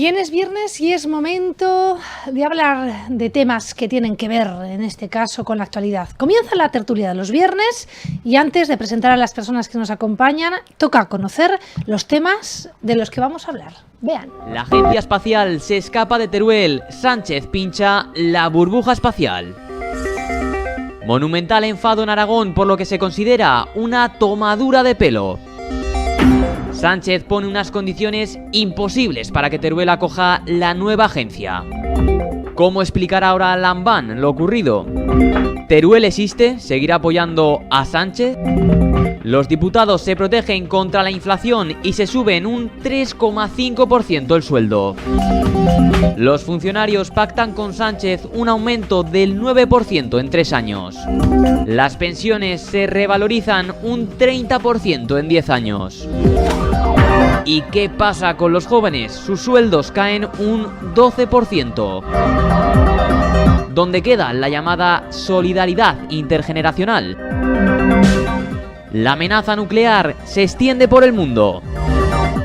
Bien, es viernes y es momento de hablar de temas que tienen que ver, en este caso, con la actualidad. Comienza la tertulia de los viernes y antes de presentar a las personas que nos acompañan, toca conocer los temas de los que vamos a hablar. Vean. La Agencia Espacial se escapa de Teruel. Sánchez pincha la burbuja espacial. Monumental enfado en Aragón por lo que se considera una tomadura de pelo. Sánchez pone unas condiciones imposibles para que Teruel acoja la nueva agencia. ¿Cómo explicar ahora Lambán lo ocurrido? ¿Teruel existe? ¿Seguirá apoyando a Sánchez? Los diputados se protegen contra la inflación y se suben un 3,5% el sueldo. Los funcionarios pactan con Sánchez un aumento del 9% en 3 años. Las pensiones se revalorizan un 30% en 10 años. ¿Y qué pasa con los jóvenes? Sus sueldos caen un 12%. ¿Dónde queda la llamada solidaridad intergeneracional? La amenaza nuclear se extiende por el mundo.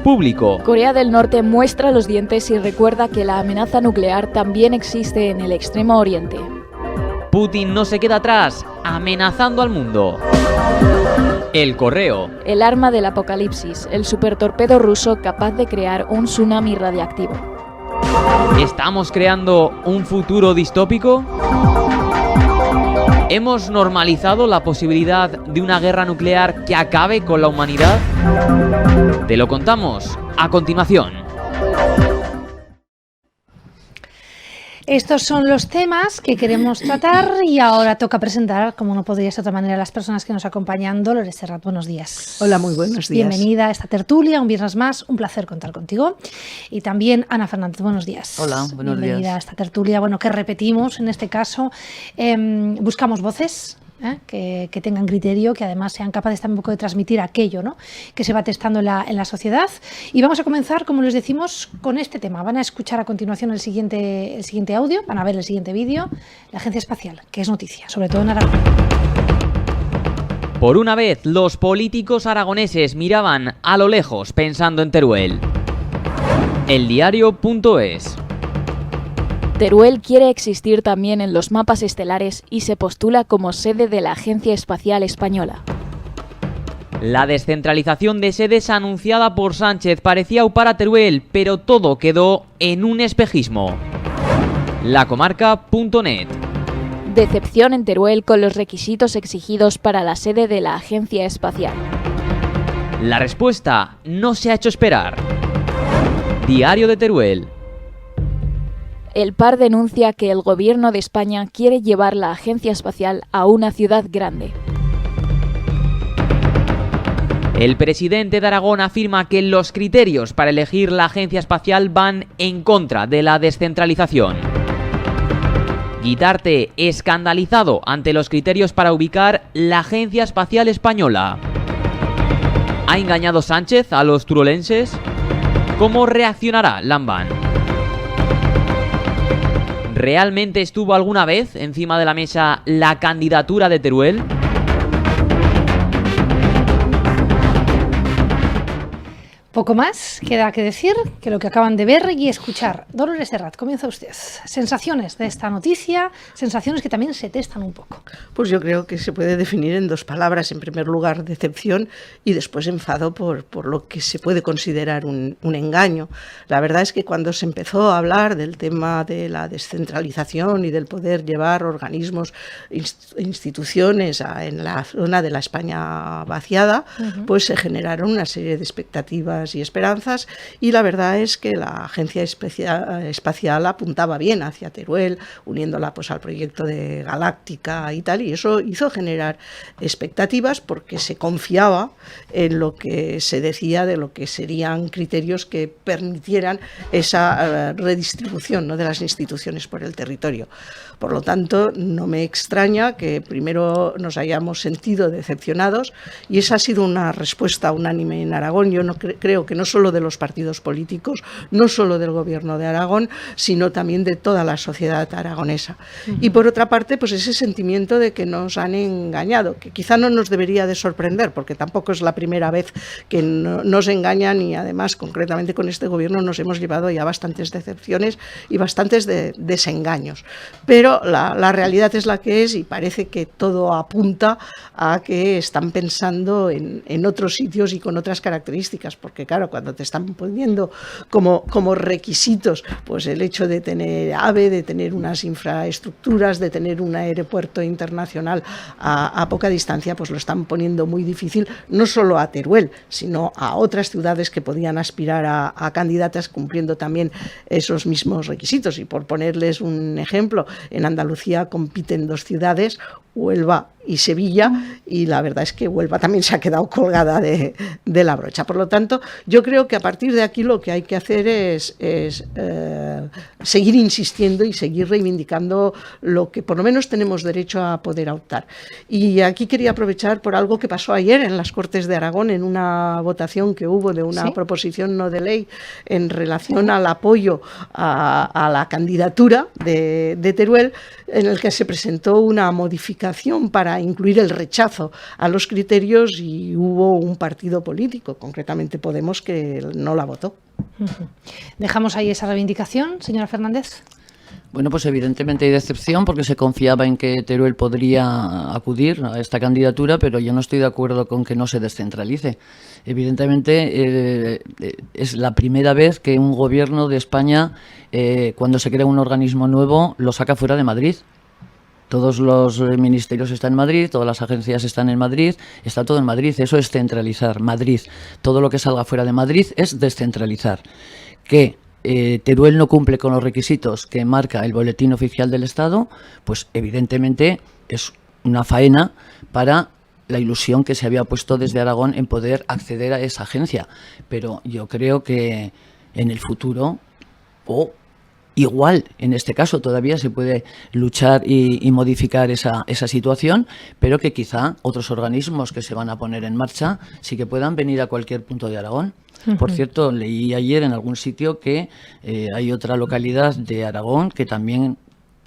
Público. Corea del Norte muestra los dientes y recuerda que la amenaza nuclear también existe en el Extremo Oriente. Putin no se queda atrás, amenazando al mundo. El Correo. El arma del apocalipsis, el supertorpedo ruso capaz de crear un tsunami radiactivo. ¿Estamos creando un futuro distópico? ¿Hemos normalizado la posibilidad de una guerra nuclear que acabe con la humanidad? Te lo contamos a continuación. Estos son los temas que queremos tratar y ahora toca presentar, como no podría ser de otra manera, a las personas que nos acompañan. Dolores Serrat, buenos días. Hola, muy buenos días. Bienvenida a esta tertulia, un viernes más, un placer contar contigo. Y también Ana Fernández, buenos días. Hola, buenos días. Bienvenida a esta tertulia, bueno, que repetimos en este caso. Buscamos voces que tengan criterio, que además sean capaces también un poco de transmitir aquello, ¿no?, que se va testando en la sociedad. Y vamos a comenzar, como les decimos, con este tema. Van a escuchar a continuación el siguiente audio, van a ver el siguiente vídeo. La Agencia Espacial, que es noticia, sobre todo en Aragón. Por una vez, los políticos aragoneses miraban a lo lejos pensando en Teruel. Eldiario.es. Teruel quiere existir también en los mapas estelares y se postula como sede de la Agencia Espacial Española. La descentralización de sedes anunciada por Sánchez parecía aupar a Teruel, pero todo quedó en un espejismo. Lacomarca.net. Decepción en Teruel con los requisitos exigidos para la sede de la Agencia Espacial. La respuesta no se ha hecho esperar. Diario de Teruel. El PAR denuncia que el gobierno de España quiere llevar la Agencia Espacial a una ciudad grande. El presidente de Aragón afirma que los criterios para elegir la Agencia Espacial van en contra de la descentralización. Guitarte escandalizado ante los criterios para ubicar la Agencia Espacial Española. ¿Ha engañado Sánchez a los turolenses? ¿Cómo reaccionará Lambán? ¿Realmente estuvo alguna vez encima de la mesa la candidatura de Teruel? Poco más queda que decir que lo que acaban de ver y escuchar. Dolores Serrat, comienza usted. Sensaciones de esta noticia, sensaciones que también se testan un poco. Pues yo creo que se puede definir en 2 palabras. En primer lugar, decepción y después enfado por lo que se puede considerar un engaño. La verdad es que cuando se empezó a hablar del tema de la descentralización y del poder llevar organismos, instituciones en la zona de la España vaciada, pues se generaron una serie de expectativas y esperanzas, y la verdad es que la Agencia Espacial apuntaba bien hacia Teruel, uniéndola pues al proyecto de Galáctica y tal, y eso hizo generar expectativas porque se confiaba en lo que se decía de lo que serían criterios que permitieran esa redistribución, ¿no?, de las instituciones por el territorio. Por lo tanto, no me extraña que primero nos hayamos sentido decepcionados, y esa ha sido una respuesta unánime en Aragón. Yo no creo creo que no solo de los partidos políticos, no solo del Gobierno de Aragón, sino también de toda la sociedad aragonesa. Y por otra parte, pues ese sentimiento de que nos han engañado, que quizá no nos debería de sorprender, porque tampoco es la primera vez que nos engañan, y además, concretamente con este Gobierno, nos hemos llevado ya bastantes decepciones y bastantes desengaños. Pero la realidad es la que es, y parece que todo apunta a que están pensando en otros sitios y con otras características, porque claro, cuando te están poniendo como requisitos pues el hecho de tener AVE, de tener unas infraestructuras, de tener un aeropuerto internacional a poca distancia, pues lo están poniendo muy difícil, no solo a Teruel, sino a otras ciudades que podían aspirar a candidatas cumpliendo también esos mismos requisitos. Y por ponerles un ejemplo, en Andalucía compiten dos ciudades, Huelva y Sevilla, y la verdad es que Huelva también se ha quedado colgada de la brocha. Por lo tanto, yo creo que a partir de aquí lo que hay que hacer es seguir insistiendo y seguir reivindicando lo que por lo menos tenemos derecho a poder optar. Y aquí quería aprovechar por algo que pasó ayer en las Cortes de Aragón, en una votación que hubo de una proposición no de ley en relación al apoyo a la candidatura de Teruel, en el que se presentó una modificación para incluir el rechazo a los criterios, y hubo un partido político, concretamente Podemos, que no la votó. Dejamos ahí esa reivindicación, señora Fernández. Bueno, pues evidentemente hay decepción porque se confiaba en que Teruel podría acudir a esta candidatura, pero yo no estoy de acuerdo con que no se descentralice. Evidentemente es la primera vez que un gobierno de España, cuando se crea un organismo nuevo, lo saca fuera de Madrid. Todos los ministerios están en Madrid, todas las agencias están en Madrid, está todo en Madrid. Eso es centralizar Madrid. Todo lo que salga fuera de Madrid es descentralizar. Que Teruel no cumple con los requisitos que marca el Boletín Oficial del Estado, pues evidentemente es una faena para la ilusión que se había puesto desde Aragón en poder acceder a esa agencia. Pero yo creo que en el futuro, igual, en este caso todavía se puede luchar y modificar esa situación, pero que quizá otros organismos que se van a poner en marcha sí que puedan venir a cualquier punto de Aragón. Por cierto, leí ayer en algún sitio que hay otra localidad de Aragón que también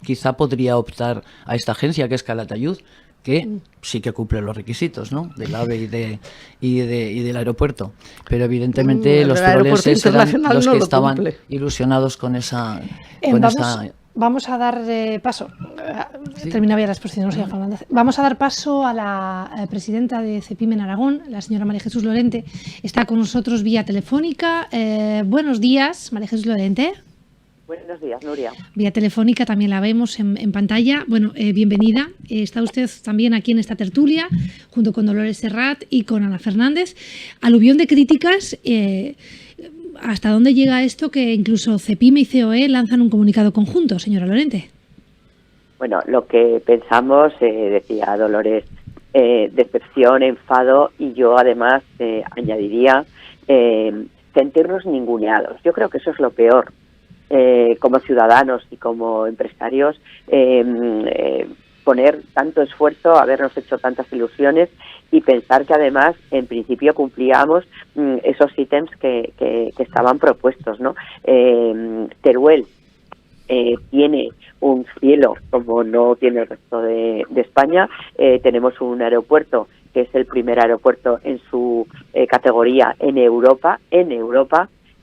quizá podría optar a esta agencia, que es Calatayud, que sí que cumple los requisitos, ¿no?, del AVE y del aeropuerto. Pero evidentemente los teruelenses eran los que estaban ilusionados con esa... Vamos a dar paso. Terminaba ya la exposición, señor Fernández. Vamos a dar paso a la presidenta de CEPIME en Aragón, la señora María Jesús Lorente. Está con nosotros vía telefónica. Buenos días, María Jesús Lorente. Buenos días, Nuria. Vía telefónica también la vemos en pantalla. Bueno, bienvenida. Está usted también aquí en esta tertulia, junto con Dolores Serrat y con Ana Fernández. Aluvión de críticas. ¿Hasta dónde llega esto que incluso CEPIME y COE lanzan un comunicado conjunto, señora Lorente? Bueno, lo que pensamos, decía Dolores, decepción, enfado, y yo además añadiría sentirnos ninguneados. Yo creo que eso es lo peor. Como ciudadanos y como empresarios, poner tanto esfuerzo, habernos hecho tantas ilusiones y pensar que además en principio cumplíamos esos ítems que estaban propuestos, ¿no? Teruel tiene un cielo como no tiene el resto de España. Tenemos un aeropuerto que es el primer aeropuerto en su categoría en Europa.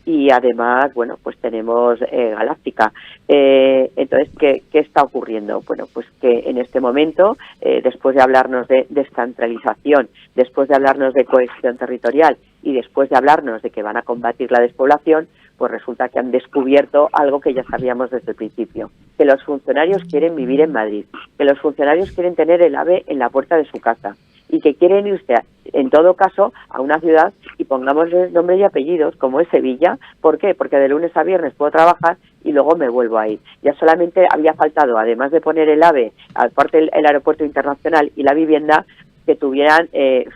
Y además, bueno, pues tenemos Galáctica. Entonces, ¿qué está ocurriendo? Bueno, pues que en este momento, después de hablarnos de descentralización, después de hablarnos de cohesión territorial y después de hablarnos de que van a combatir la despoblación, pues resulta que han descubierto algo que ya sabíamos desde el principio, que los funcionarios quieren vivir en Madrid, que los funcionarios quieren tener el AVE en la puerta de su casa, y que quieren irse, en todo caso, a una ciudad, y pongámosles nombre y apellidos, como es Sevilla. ¿Por qué? Porque de lunes a viernes puedo trabajar y luego me vuelvo a ir. Ya solamente había faltado, además de poner el AVE, aparte el aeropuerto internacional y la vivienda, que tuvieran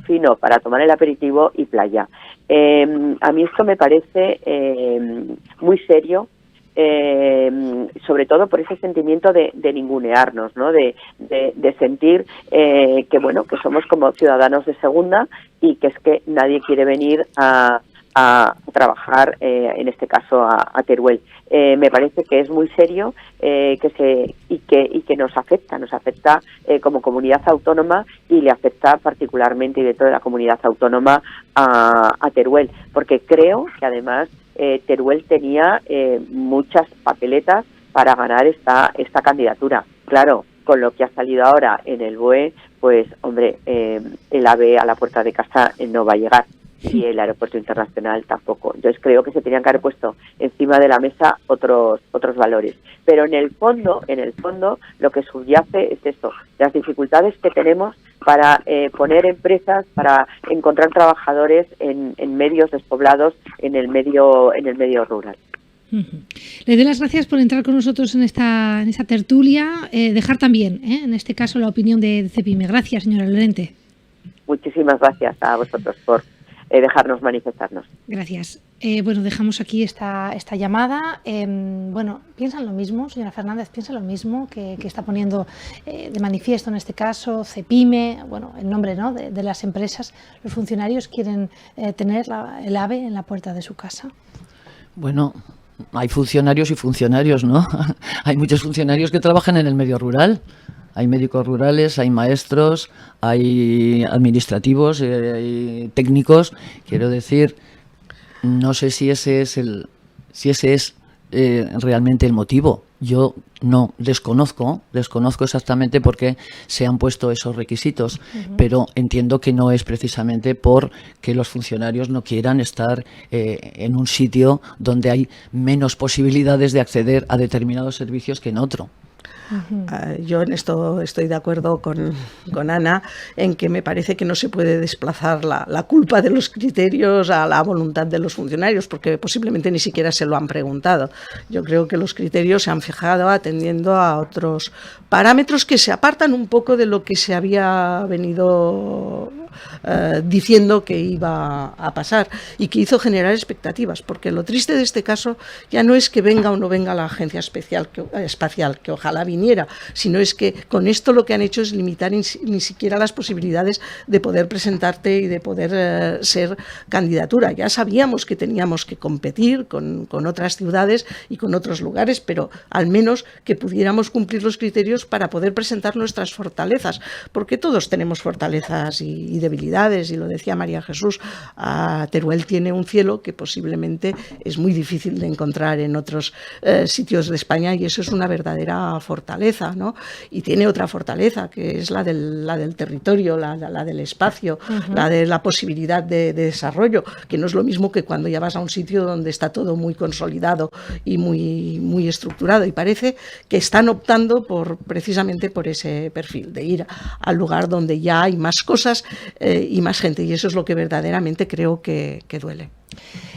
fino para tomar el aperitivo y playa. A mí esto me parece muy serio, sobre todo por ese sentimiento de ningunearnos, ¿no? De sentir que bueno, que somos como ciudadanos de segunda y que es que nadie quiere venir a a trabajar, en este caso a Teruel. Me parece que es muy serio y que nos afecta como comunidad autónoma, y le afecta particularmente y dentro de la comunidad autónoma a Teruel, porque creo que además Teruel tenía muchas papeletas para ganar esta candidatura. Claro, con lo que ha salido ahora en el BOE, pues hombre, el AVE a la puerta de casa no va a llegar, y el aeropuerto internacional tampoco. Entonces creo que se tenían que haber puesto encima de la mesa otros valores. Pero en el fondo, lo que subyace es esto: las dificultades que tenemos para poner empresas, para encontrar trabajadores en medios despoblados, en el medio rural. Le doy las gracias por entrar con nosotros en esta tertulia, dejar también, en este caso, la opinión de Cepime. Gracias, señora Lorente. Muchísimas gracias a vosotros por dejarnos manifestarnos. Gracias. Bueno, dejamos aquí esta llamada. Bueno, ¿piensan lo mismo, señora Fernández? ¿Piensan lo mismo que está poniendo de manifiesto en este caso Cepime? Bueno, en nombre, ¿no?, de las empresas. ¿Los funcionarios quieren tener el AVE en la puerta de su casa? Bueno, hay funcionarios y funcionarios, ¿no? Hay muchos funcionarios que trabajan en el medio rural. Hay médicos rurales, hay maestros, hay administrativos, hay técnicos. Quiero decir, no sé si ese es realmente el motivo. Yo no desconozco exactamente por qué se han puesto esos requisitos, pero entiendo que no es precisamente porque los funcionarios no quieran estar en un sitio donde hay menos posibilidades de acceder a determinados servicios que en otro. Yo en esto estoy de acuerdo con Ana, en que me parece que no se puede desplazar la culpa de los criterios a la voluntad de los funcionarios, porque posiblemente ni siquiera se lo han preguntado. Yo creo que los criterios se han fijado atendiendo a otros parámetros que se apartan un poco de lo que se había venido diciendo que iba a pasar, y que hizo generar expectativas, porque lo triste de este caso ya no es que venga o no venga la agencia espacial, que ojalá viniera, sino es que con esto lo que han hecho es limitar ni siquiera las posibilidades de poder presentarte y de poder ser candidatura. Ya sabíamos que teníamos que competir con otras ciudades y con otros lugares, pero al menos que pudiéramos cumplir los criterios para poder presentar nuestras fortalezas, porque todos tenemos fortalezas y debilidades, y lo decía María Jesús, Teruel tiene un cielo que posiblemente es muy difícil de encontrar en otros sitios de España, y eso es una verdadera fortaleza, ¿no? Y tiene otra fortaleza, que es la del territorio, la del espacio, la de la posibilidad de desarrollo, que no es lo mismo que cuando ya vas a un sitio donde está todo muy consolidado y muy estructurado, y parece que están optando precisamente por ese perfil, de ir al lugar donde ya hay más cosas y más gente, y eso es lo que verdaderamente creo que duele.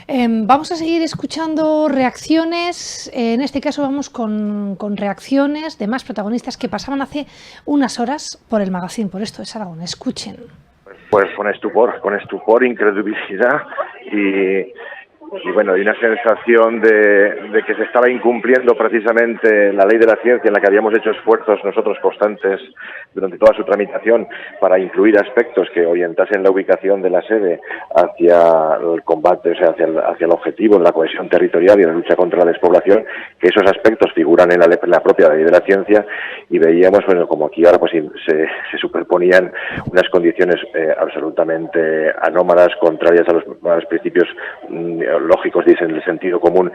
Vamos a seguir escuchando reacciones. En este caso vamos con reacciones de más protagonistas que pasaban hace unas horas por el magazine, por Esto es Aragón. Escuchen. Pues con estupor, incredulidad y bueno, y una sensación de que se estaba incumpliendo precisamente la ley de la ciencia, en la que habíamos hecho esfuerzos nosotros constantes durante toda su tramitación para incluir aspectos que orientasen la ubicación de la sede hacia el combate, o sea, hacia el objetivo, en la cohesión territorial y en la lucha contra la despoblación, que esos aspectos figuran en la propia ley de la ciencia, y veíamos, bueno, como aquí ahora pues se superponían unas condiciones absolutamente anómalas, contrarias a los principios lógicos, dicen, el sentido común,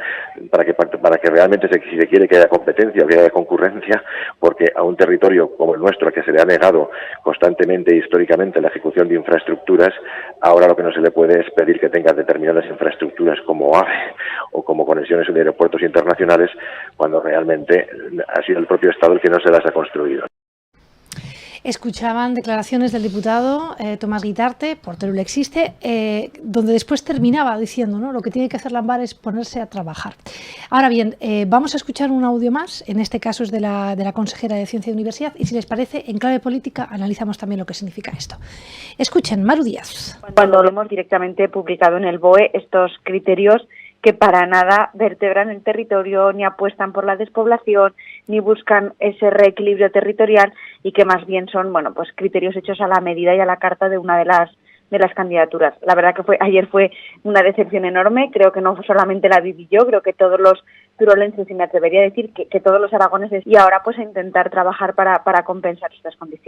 para que realmente si se quiere que haya competencia o que haya concurrencia, porque a un territorio como el nuestro, que se le ha negado constantemente e históricamente la ejecución de infraestructuras, ahora lo que no se le puede es pedir que tenga determinadas infraestructuras como AVE o como conexiones de aeropuertos internacionales, cuando realmente ha sido el propio Estado el que no se las ha construido. Escuchaban declaraciones del diputado Tomás Guitarte, por Teruel existe, donde después terminaba diciendo, ¿no?, lo que tiene que hacer Lambar es ponerse a trabajar. Ahora bien, vamos a escuchar un audio más, en este caso es de la consejera de Ciencia y Universidad, y si les parece, en clave política analizamos también lo que significa esto. Escuchen, Maru Díaz. Cuando lo hemos directamente publicado en el BOE, estos criterios que para nada vertebran el territorio, ni apuestan por la despoblación, ni buscan ese reequilibrio territorial, y que más bien son, bueno, pues criterios hechos a la medida y a la carta de una de las las candidaturas. La verdad que ayer fue una decepción enorme, creo que no solamente la viví yo, creo que todos los turolenses, y me atrevería a decir que todos los aragoneses, y ahora pues a intentar trabajar para compensar estas condiciones.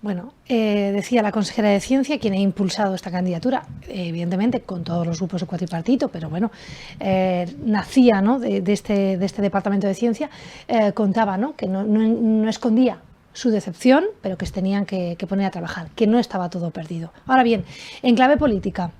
Bueno, decía la consejera de Ciencia, quien ha impulsado esta candidatura, evidentemente con todos los grupos de cuatripartito, pero bueno, nacía, ¿no?, de este Departamento de Ciencia, contaba, ¿no?, que no escondía su decepción, pero que se tenían que poner a trabajar, que no estaba todo perdido. Ahora bien, en clave política,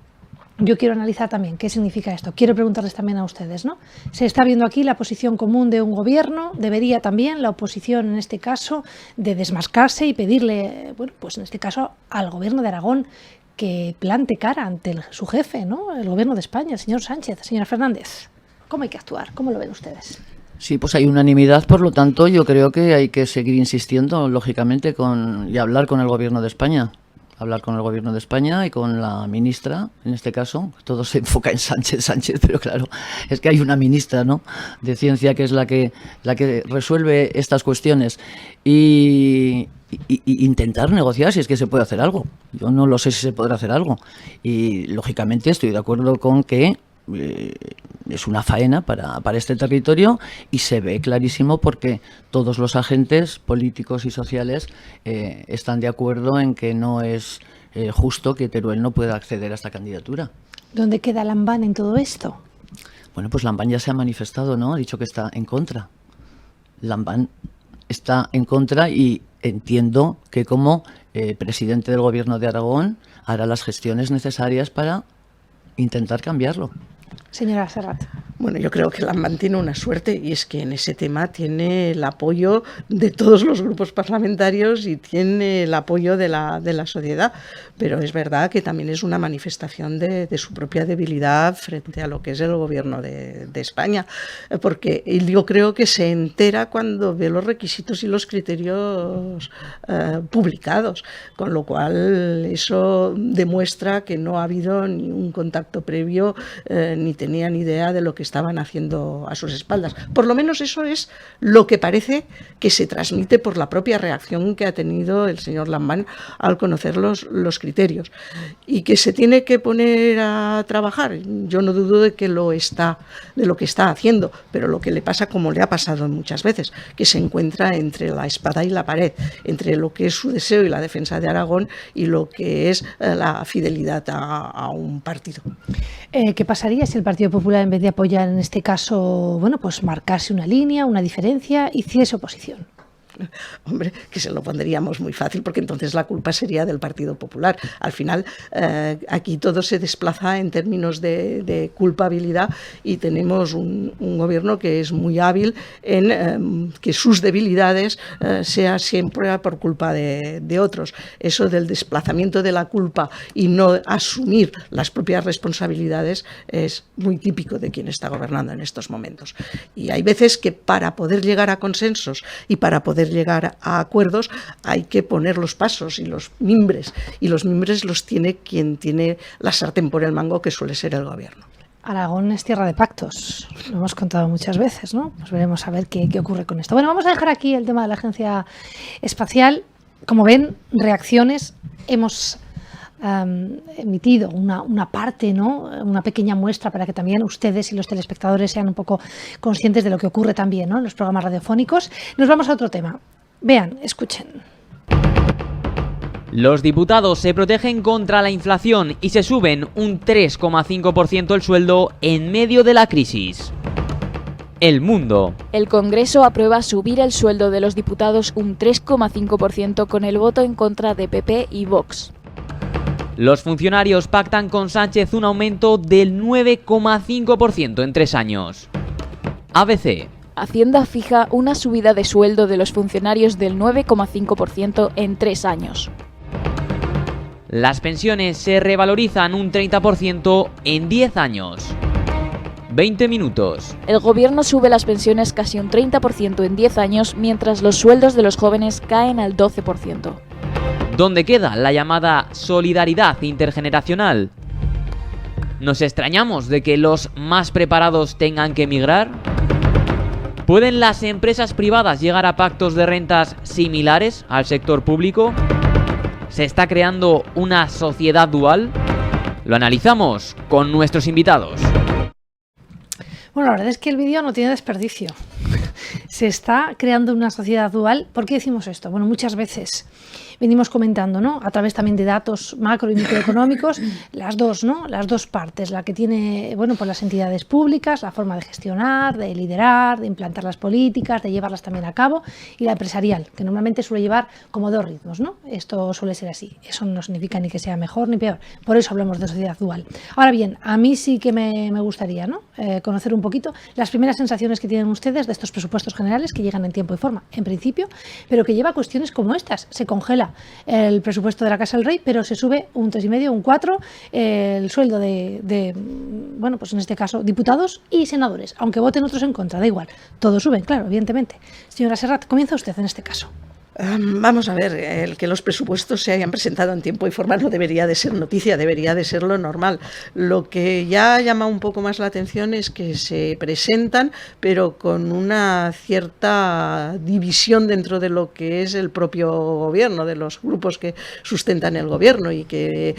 yo quiero analizar también qué significa esto. Quiero preguntarles también a ustedes, ¿no? Se está viendo aquí la posición común de un gobierno. Debería también la oposición, en este caso, de desmarcarse y pedirle, bueno, pues en este caso al gobierno de Aragón que plante cara ante su jefe, ¿no?, el gobierno de España, el señor Sánchez. Señora Fernández, ¿cómo hay que actuar? ¿Cómo lo ven ustedes? Sí, pues hay unanimidad, por lo tanto yo creo que hay que seguir insistiendo, lógicamente, y hablar con el gobierno de España. Hablar con el gobierno de España y con la ministra, en este caso. Todo se enfoca en Sánchez, pero claro, es que hay una ministra, ¿no?, de Ciencia, que es la que resuelve estas cuestiones. Y intentar negociar si es que se puede hacer algo. Yo no lo sé si se podrá hacer algo. Y lógicamente estoy de acuerdo con que es una faena para este territorio, y se ve clarísimo porque todos los agentes políticos y sociales están de acuerdo en que no es justo que Teruel no pueda acceder a esta candidatura. ¿Dónde queda Lambán en todo esto? Bueno, pues Lambán ya se ha manifestado, ¿no? Ha dicho que está en contra. Lambán está en contra, y entiendo que como presidente del Gobierno de Aragón hará las gestiones necesarias para intentar cambiarlo. Señora Serrat. Bueno, yo creo que Lambán tiene una suerte, y es que en ese tema tiene el apoyo de todos los grupos parlamentarios y tiene el apoyo de la sociedad, pero es verdad que también es una manifestación de su propia debilidad frente a lo que es el gobierno de España, porque yo creo que se entera cuando ve los requisitos y los criterios publicados, con lo cual eso demuestra que no ha habido ni un contacto previo, ni tenían idea de lo que estaban haciendo a sus espaldas. Por lo menos eso es lo que parece que se transmite por la propia reacción que ha tenido el señor Lambán al conocer los criterios. Y que se tiene que poner a trabajar, yo no dudo de lo que está haciendo, pero lo que le pasa, como le ha pasado muchas veces, que se encuentra entre la espada y la pared, entre lo que es su deseo y la defensa de Aragón y lo que es la fidelidad a un partido. ¿Qué pasaría si el Partido Popular, en vez de apoyar en este caso, bueno, pues marcarse una línea, una diferencia, hiciese oposición? Hombre, que se lo pondríamos muy fácil, porque entonces la culpa sería del Partido Popular. Al final, aquí todo se desplaza en términos de culpabilidad, y tenemos un gobierno que es muy hábil en que sus debilidades sea siempre por culpa de otros. Eso del desplazamiento de la culpa y no asumir las propias responsabilidades es muy típico de quien está gobernando en estos momentos. Y hay veces que para poder llegar a consensos y para poder llegar a acuerdos hay que poner los pasos y los mimbres los tiene quien tiene la sartén por el mango, que suele ser el gobierno. Aragón es tierra de pactos, lo hemos contado muchas veces, ¿no? Pues veremos a ver qué ocurre con esto. Bueno, vamos a dejar aquí el tema de la Agencia Espacial. Como ven, reacciones. Hemos emitido una parte, ¿no?, una pequeña muestra para que también ustedes y los telespectadores sean un poco conscientes de lo que ocurre también, ¿no?, en los programas radiofónicos. Nos vamos a otro tema. Vean, escuchen. Los diputados se protegen contra la inflación y se suben un 3,5% el sueldo en medio de la crisis. El Mundo. El Congreso aprueba subir el sueldo de los diputados un 3,5% con el voto en contra de PP y Vox. Los funcionarios pactan con Sánchez un aumento del 9,5% en 3 años. ABC. Hacienda fija una subida de sueldo de los funcionarios del 9,5% en 3 años. Las pensiones se revalorizan un 30% en 10 años. 20 minutos. El gobierno sube las pensiones casi un 30% en 10 años, mientras los sueldos de los jóvenes caen al 12%. ¿Dónde queda la llamada solidaridad intergeneracional? ¿Nos extrañamos de que los más preparados tengan que emigrar? ¿Pueden las empresas privadas llegar a pactos de rentas similares al sector público? ¿Se está creando una sociedad dual? Lo analizamos con nuestros invitados. Bueno, la verdad es que el vídeo no tiene desperdicio. Se está creando una sociedad dual. ¿Por qué decimos esto? Bueno, muchas veces venimos comentando, ¿no? A través también de datos macro y microeconómicos, las dos, ¿no? Las dos partes, la que tiene, bueno, pues las entidades públicas, la forma de gestionar, de liderar, de implantar las políticas, de llevarlas también a cabo, y la empresarial, que normalmente suele llevar como dos ritmos, ¿no? Esto suele ser así. Eso no significa ni que sea mejor ni peor. Por eso hablamos de sociedad dual. Ahora bien, a mí sí que me gustaría, ¿no? Conocer un poquito las primeras sensaciones que tienen ustedes de estos presupuestos generales que llegan en tiempo y forma, en principio, pero que lleva cuestiones como estas. Se congela el presupuesto de la Casa del Rey, pero se sube un 3,5, un 4, el sueldo de, bueno, pues en este caso, diputados y senadores, aunque voten otros en contra, da igual. Todos suben, claro, evidentemente. Señora Serrat, comienza usted en este caso. Vamos a ver, el que los presupuestos se hayan presentado en tiempo y forma no debería de ser noticia, debería de ser lo normal. Lo que ya llama un poco más la atención es que se presentan, pero con una cierta división dentro de lo que es el propio gobierno, de los grupos que sustentan el gobierno y que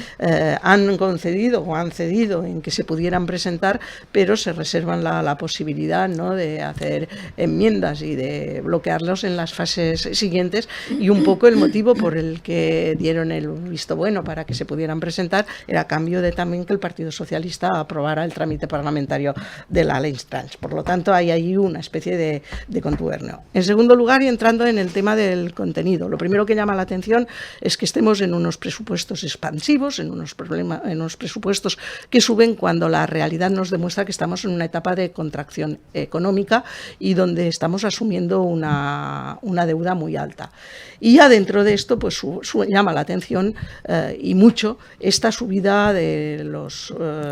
han concedido o han cedido en que se pudieran presentar, pero se reservan la posibilidad, ¿no?, de hacer enmiendas y de bloquearlos en las fases siguientes. Y un poco el motivo por el que dieron el visto bueno para que se pudieran presentar era a cambio de también que el Partido Socialista aprobara el trámite parlamentario de la ley trans. Por lo tanto, hay ahí una especie de contubernio. En segundo lugar, y entrando en el tema del contenido, lo primero que llama la atención es que estemos en unos presupuestos expansivos, en unos presupuestos que suben cuando la realidad nos demuestra que estamos en una etapa de contracción económica y donde estamos asumiendo una deuda muy alta. Y ya dentro de esto, pues llama la atención y mucho esta subida de los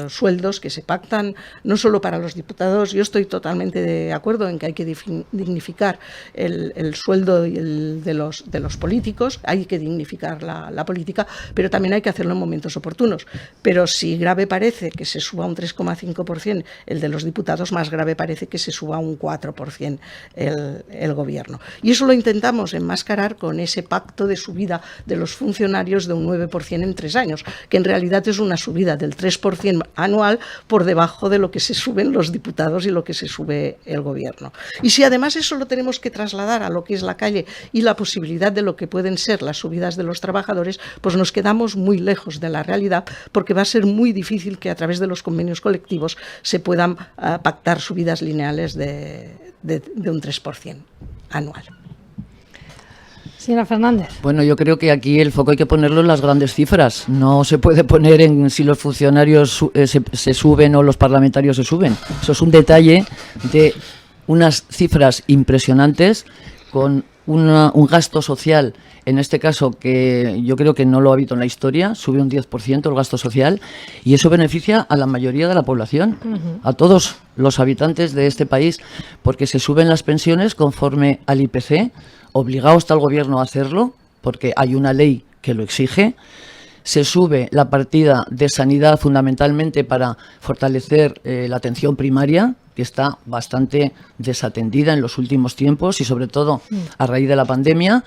sueldos que se pactan, no solo para los diputados. Yo estoy totalmente de acuerdo en que hay que dignificar el sueldo y el de los políticos, hay que dignificar la política, pero también hay que hacerlo en momentos oportunos. Pero si grave parece que se suba un 3,5% el de los diputados, más grave parece que se suba un 4% el gobierno. Y eso lo intentamos enmascarar con ese pacto de subida de los funcionarios de un 9% en 3 años, que en realidad es una subida del 3% anual por debajo de lo que se suben los diputados y lo que se sube el gobierno. Y si además eso lo tenemos que trasladar a lo que es la calle y la posibilidad de lo que pueden ser las subidas de los trabajadores, pues nos quedamos muy lejos de la realidad, porque va a ser muy difícil que a través de los convenios colectivos se puedan pactar subidas lineales de un 3% anual. Señora Fernández. Bueno, yo creo que aquí el foco hay que ponerlo en las grandes cifras. No se puede poner en si los funcionarios se suben o los parlamentarios se suben. Eso es un detalle de unas cifras impresionantes con un gasto social, en este caso, que yo creo que no lo ha habido en la historia, sube un 10% el gasto social, y eso beneficia a la mayoría de la población, a todos los habitantes de este país, porque se suben las pensiones conforme al IPC, obligado está el gobierno a hacerlo, porque hay una ley que lo exige. Se sube la partida de sanidad fundamentalmente para fortalecer la atención primaria, que está bastante desatendida en los últimos tiempos y sobre todo a raíz de la pandemia.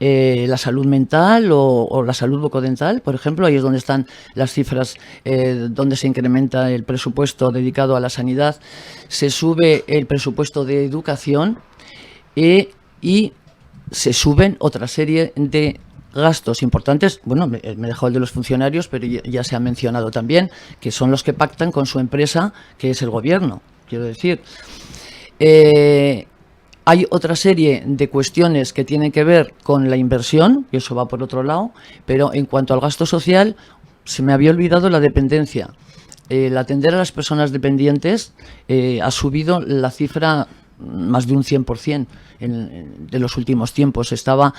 La salud mental o la salud bucodental, por ejemplo, ahí es donde están las cifras donde se incrementa el presupuesto dedicado a la sanidad. Se sube el presupuesto de educación y se suben otra serie de gastos importantes. Bueno, me he dejado el de los funcionarios, pero ya se ha mencionado también, que son los que pactan con su empresa, que es el gobierno, quiero decir. Hay otra serie de cuestiones que tienen que ver con la inversión, y eso va por otro lado, pero en cuanto al gasto social, se me había olvidado la dependencia. El atender a las personas dependientes ha subido la cifra más de un 100% de los últimos tiempos. Está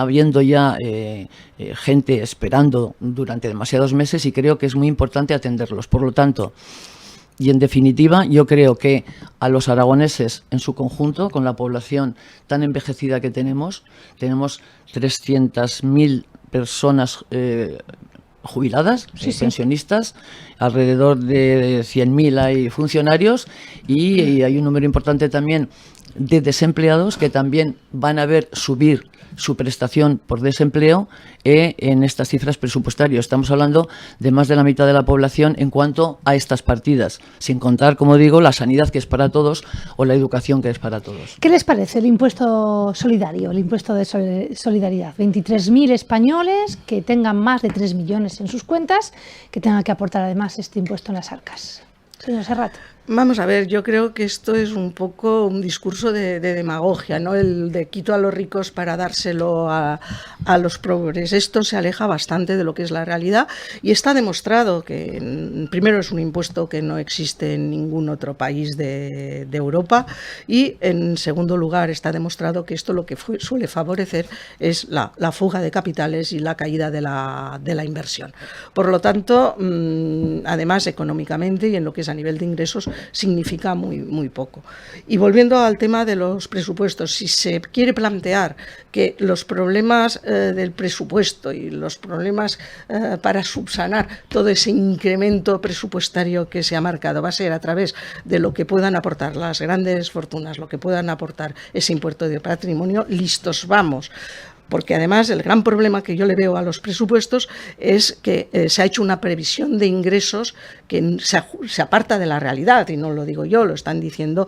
habiendo ya gente esperando durante demasiados meses y creo que es muy importante atenderlos. Por lo tanto, y en definitiva, yo creo que a los aragoneses en su conjunto, con la población tan envejecida que tenemos 300.000 personas jubiladas, pensionistas, alrededor de 100.000 hay funcionarios y hay un número importante también de desempleados que también van a ver subir su prestación por desempleo en estas cifras presupuestarias. Estamos hablando de más de la mitad de la población en cuanto a estas partidas, sin contar, como digo, la sanidad, que es para todos, o la educación, que es para todos. ¿Qué les parece el impuesto solidario, el impuesto de solidaridad? 23.000 españoles que tengan más de 3 millones en sus cuentas, que tengan que aportar además este impuesto en las arcas. Señor Serrat. Vamos a ver, yo creo que esto es un poco un discurso de demagogia, ¿no? El de quito a los ricos para dárselo a los pobres. Esto se aleja bastante de lo que es la realidad y está demostrado que, primero, es un impuesto que no existe en ningún otro país de Europa y, en segundo lugar, está demostrado que esto lo que suele favorecer es la fuga de capitales y la caída de la inversión. Por lo tanto, además, económicamente y en lo que es a nivel de ingresos, significa muy poco. Y volviendo al tema de los presupuestos, si se quiere plantear que los problemas del presupuesto y los problemas para subsanar todo ese incremento presupuestario que se ha marcado va a ser a través de lo que puedan aportar las grandes fortunas, lo que puedan aportar ese impuesto de patrimonio, listos vamos. Porque además el gran problema que yo le veo a los presupuestos es que se ha hecho una previsión de ingresos que se aparta de la realidad, y no lo digo yo, lo están diciendo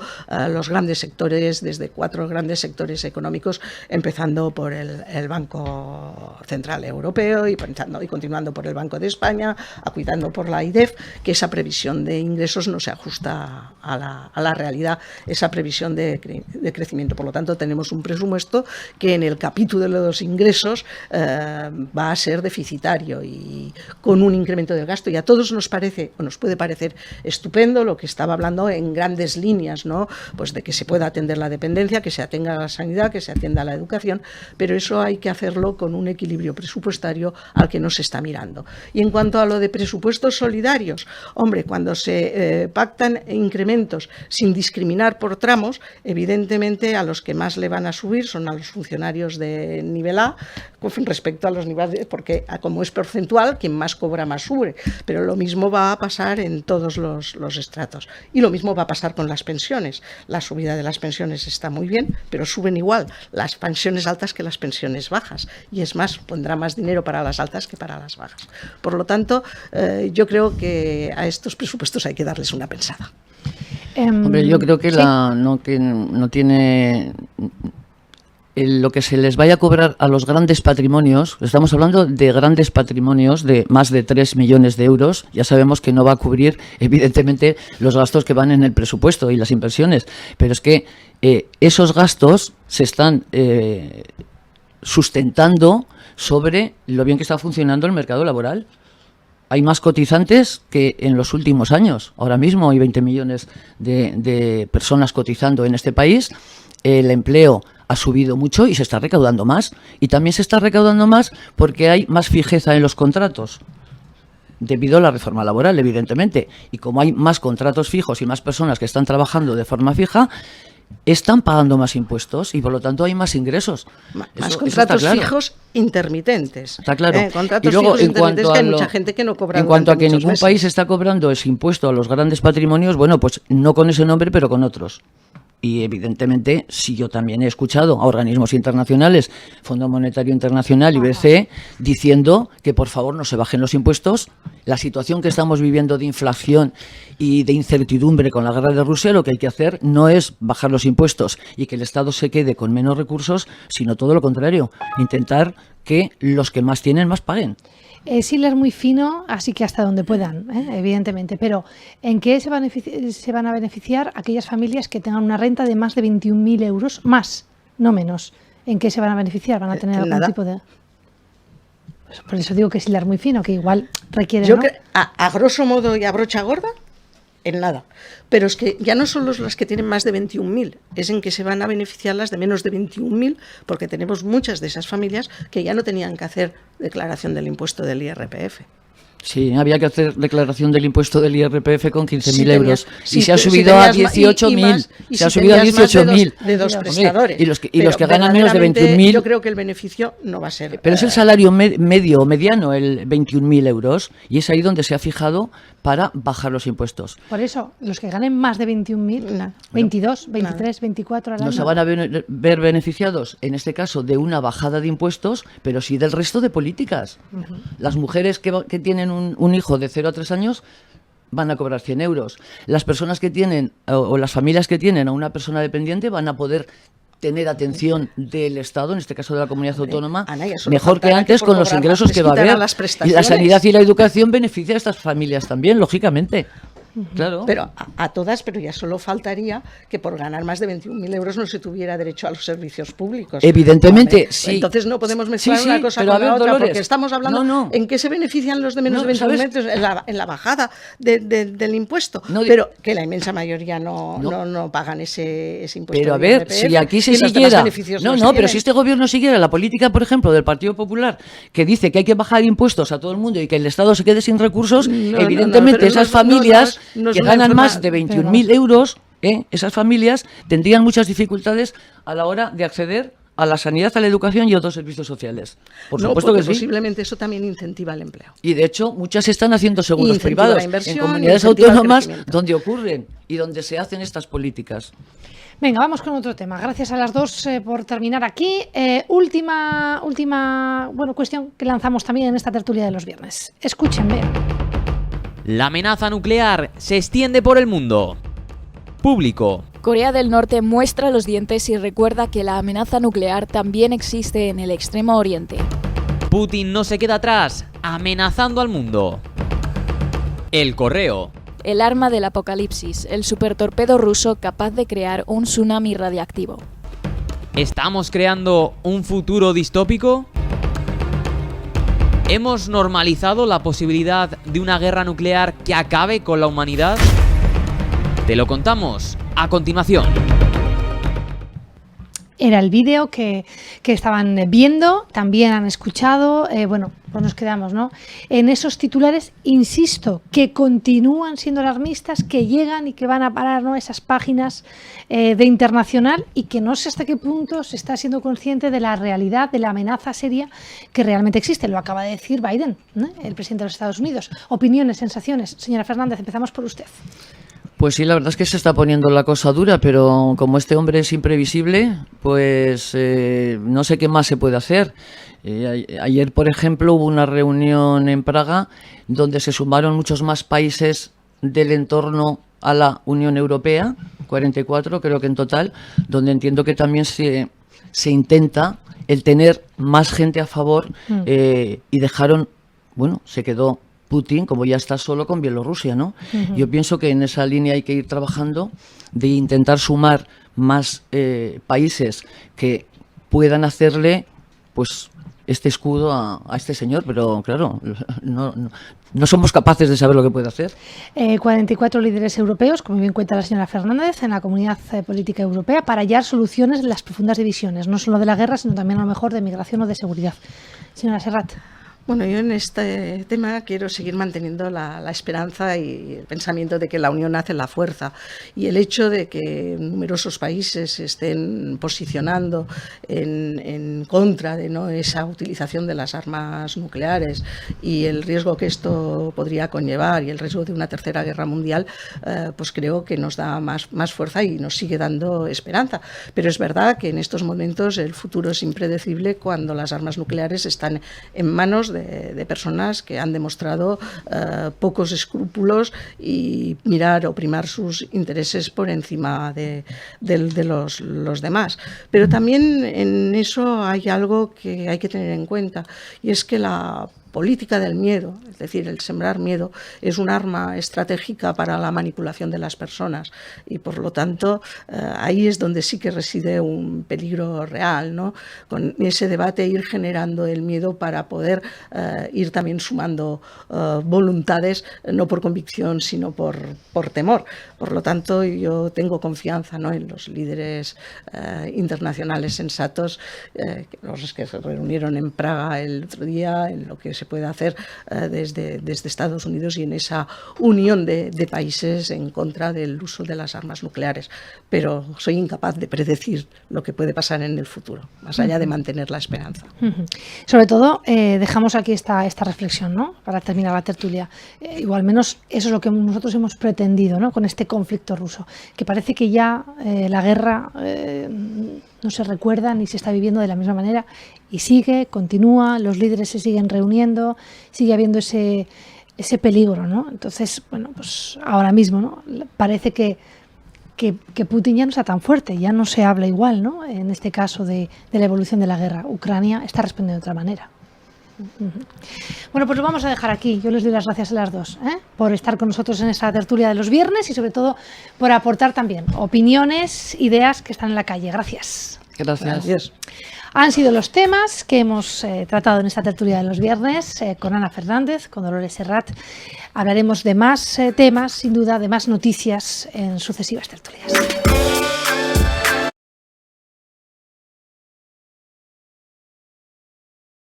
los grandes sectores, desde 4 grandes sectores económicos, empezando por el Banco Central Europeo y continuando por el Banco de España, acuitando por la IDEF, que esa previsión de ingresos no se ajusta a la realidad, esa previsión de crecimiento. Por lo tanto, tenemos un presupuesto que en el capítulo de los ingresos va a ser deficitario y con un incremento del gasto, y a todos nos parece o nos puede parecer estupendo lo que estaba hablando en grandes líneas, ¿no? Pues de que se pueda atender la dependencia, que se atienda a la sanidad, que se atienda a la educación, pero eso hay que hacerlo con un equilibrio presupuestario al que no se está mirando. Y en cuanto a lo de presupuestos solidarios, hombre, cuando se pactan incrementos sin discriminar por tramos, evidentemente a los que más le van a subir son a los funcionarios de nivel A con respecto a los niveles, porque como es porcentual, quien más cobra más sube, pero lo mismo va a pasar en todos los estratos y lo mismo va a pasar con las pensiones. La subida de las pensiones está muy bien, pero suben igual las pensiones altas que las pensiones bajas, y es más, pondrá más dinero para las altas que para las bajas. Por lo tanto, yo creo que a estos presupuestos hay que darles una pensada. Hombre, yo creo que ¿sí? no tiene lo que se les vaya a cobrar a los grandes patrimonios. Estamos hablando de grandes patrimonios de más de 3 millones de euros. Ya sabemos que no va a cubrir, evidentemente, los gastos que van en el presupuesto y las inversiones, pero es que esos gastos se están sustentando sobre lo bien que está funcionando el mercado laboral. Hay más cotizantes que en los últimos años. Ahora mismo hay 20 millones de personas cotizando en este país. El empleo ha subido mucho y se está recaudando más. Y también se está recaudando más porque hay más fijeza en los contratos, debido a la reforma laboral, evidentemente. Y como hay más contratos fijos y más personas que están trabajando de forma fija, están pagando más impuestos y por lo tanto hay más ingresos. Más contratos fijos intermitentes. Está claro. Contratos y luego, fijos intermitentes, que hay mucha gente que no cobra. En cuanto a que ningún meses. país está cobrando ese impuesto a los grandes patrimonios, bueno, pues no con ese nombre, pero con otros. Y evidentemente, si yo también he escuchado a organismos internacionales, Fondo Monetario Internacional y BCE, diciendo que por favor no se bajen los impuestos. La situación que estamos viviendo de inflación y de incertidumbre con la guerra de Rusia, lo que hay que hacer no es bajar los impuestos y que el Estado se quede con menos recursos, sino todo lo contrario, intentar que los que más tienen más paguen. Es hilar muy fino, así que hasta donde puedan, evidentemente. Pero ¿en qué se van a beneficiar aquellas familias que tengan una renta de más de 21.000 euros? Más, no menos. ¿En qué se van a beneficiar? ¿Van a tener algún tipo de...? Pues por eso digo que es hilar muy fino, que igual requiere, Yo ¿no? a grosso modo y a brocha gorda, en nada. Pero es que ya no son las que tienen más de 21.000, es en que se van a beneficiar las de menos de 21.000, porque tenemos muchas de esas familias que ya no tenían que hacer declaración del impuesto del IRPF. Sí, había que hacer declaración del impuesto del IRPF con 15.000 Si euros. tenías- Y si se ha te- si subido a tenías ma- 18.000. y Se ha si subido a tenías más 18.000. de dos Hombre, prestadores. y los que Pero ganan menos de verdaderamente 21.000. Yo creo que el beneficio no va a ser. Pero es el salario medio o mediano, el 21.000 euros. Y es ahí donde se ha fijado para bajar los impuestos. Por eso, los que ganen más de 21.000, Nada. 22, 23, 24 al No año. se van a ver beneficiados, en este caso, de una bajada de impuestos, pero sí del resto de políticas. Las mujeres que tienen un hijo de 0 a 3 años van a cobrar 100 euros. Las personas que tienen, o las familias que tienen a una persona dependiente, van a poder tener atención del Estado, en este caso de la comunidad autónoma, Ana, ya solo mejor que faltará que antes por con los cobrar ingresos más que va a les quitarán haber. las Y la prestaciones. sanidad y la educación beneficia a estas familias también, lógicamente. Claro. Pero a todas, pero ya solo faltaría que por ganar más de 21.000 euros no se tuviera derecho a los servicios públicos. Evidentemente, Vale, sí. Entonces no podemos mezclar Sí, sí, una cosa pero con a ver, la otra, Dolores, porque estamos hablando no. en qué se benefician los de menos No, de 21.000 ¿sabes? metros, en la bajada del impuesto. No, pero que la inmensa mayoría No. no pagan ese impuesto. Pero a del ver, IRPF, si aquí se y los demás siguiera... beneficios No, los pero tienen. si este gobierno siguiera la política, por ejemplo, del Partido Popular, que dice que hay que bajar impuestos a todo el mundo y que el Estado se quede sin recursos, No, evidentemente pero esas no familias es que una ganan forma- más de 21.000 euros, esas familias tendrían muchas dificultades a la hora de acceder a la sanidad, a la educación y a otros servicios sociales. Por No, supuesto porque que sí. posiblemente eso también incentiva el empleo. Y de hecho, muchas están haciendo seguros Incentiva privados la inversión, en comunidades incentiva el autónomas crecimiento. donde ocurren y donde se hacen estas políticas. Venga, vamos con otro tema. Gracias a las dos por terminar aquí. Última cuestión que lanzamos también en esta tertulia de los viernes. Escuchen, vean. La amenaza nuclear se extiende por el mundo. Público. Corea del Norte muestra los dientes y recuerda que la amenaza nuclear también existe en el Extremo Oriente. Putin no se queda atrás, amenazando al mundo. El Correo. El arma del apocalipsis, el supertorpedo ruso capaz de crear un tsunami radiactivo. ¿Estamos creando un futuro distópico? ¿Hemos normalizado la posibilidad de una guerra nuclear que acabe con la humanidad? Te lo contamos a continuación. Era el vídeo que estaban viendo, también han escuchado, pues nos quedamos, ¿no? En esos titulares, insisto, que continúan siendo alarmistas, que llegan y que van a parar, ¿no?, esas páginas de internacional, y que no sé hasta qué punto se está siendo consciente de la realidad, de la amenaza seria que realmente existe. Lo acaba de decir Biden, ¿no?, el presidente de los Estados Unidos. Opiniones, sensaciones. Señora Fernández, empezamos por usted. Pues sí, la verdad es que se está poniendo la cosa dura, pero como este hombre es imprevisible, pues no sé qué más se puede hacer. Ayer, por ejemplo, hubo una reunión en Praga donde se sumaron muchos más países del entorno a la Unión Europea, 44 creo que en total, donde entiendo que también se intenta el tener más gente a favor y dejaron, se quedó Putin, como ya está solo con Bielorrusia, ¿no? Yo pienso que en esa línea hay que ir trabajando, de intentar sumar más países que puedan hacerle, pues, este escudo a este señor, pero claro, no somos capaces de saber lo que puede hacer. 44 líderes europeos, como bien cuenta la señora Fernández, en la comunidad política europea, para hallar soluciones en las profundas divisiones, no solo de la guerra, sino también a lo mejor de migración o de seguridad. Señora Serrat. Bueno, yo en este tema quiero seguir manteniendo la esperanza y el pensamiento de que la unión hace la fuerza, y el hecho de que numerosos países se estén posicionando en contra de esa utilización de las armas nucleares y el riesgo que esto podría conllevar y el riesgo de una tercera guerra mundial, pues creo que nos da más fuerza y nos sigue dando esperanza. Pero es verdad que en estos momentos el futuro es impredecible cuando las armas nucleares están en manos de personas que han demostrado pocos escrúpulos y mirar o primar sus intereses por encima de los demás. Pero también en eso hay algo que hay que tener en cuenta, y es que la política del miedo, es decir, el sembrar miedo, es un arma estratégica para la manipulación de las personas, y por lo tanto ahí es donde sí que reside un peligro real, ¿no? Con ese debate ir generando el miedo para poder ir también sumando voluntades, no por convicción sino por temor. Por lo tanto, yo tengo confianza, ¿no?, en los líderes internacionales sensatos, los que se reunieron en Praga el otro día, en lo que se puede hacer desde Estados Unidos y en esa unión de países en contra del uso de las armas nucleares. Pero soy incapaz de predecir lo que puede pasar en el futuro, más allá de mantener la esperanza. Sobre todo, dejamos aquí esta reflexión, ¿no?, para terminar la tertulia. Igual menos eso es lo que nosotros hemos pretendido, ¿no?, con este conflicto ruso, que parece que ya la guerra no se recuerda ni se está viviendo de la misma manera y continúa, los líderes se siguen reuniendo, sigue habiendo ese peligro, ¿no? Entonces, bueno, pues ahora mismo, ¿no?, parece que Putin ya no está tan fuerte, ya no se habla igual, ¿no?, en este caso de la evolución de la guerra. Ucrania está respondiendo de otra manera. Bueno, pues lo vamos a dejar aquí. Yo les doy las gracias a las dos por estar con nosotros en esta tertulia de los viernes y sobre todo por aportar también opiniones, ideas que están en la calle. Gracias. Gracias. Han sido los temas que hemos tratado en esta tertulia de los viernes con Ana Fernández, con Dolores Serrat. Hablaremos de más temas, sin duda, de más noticias en sucesivas tertulias.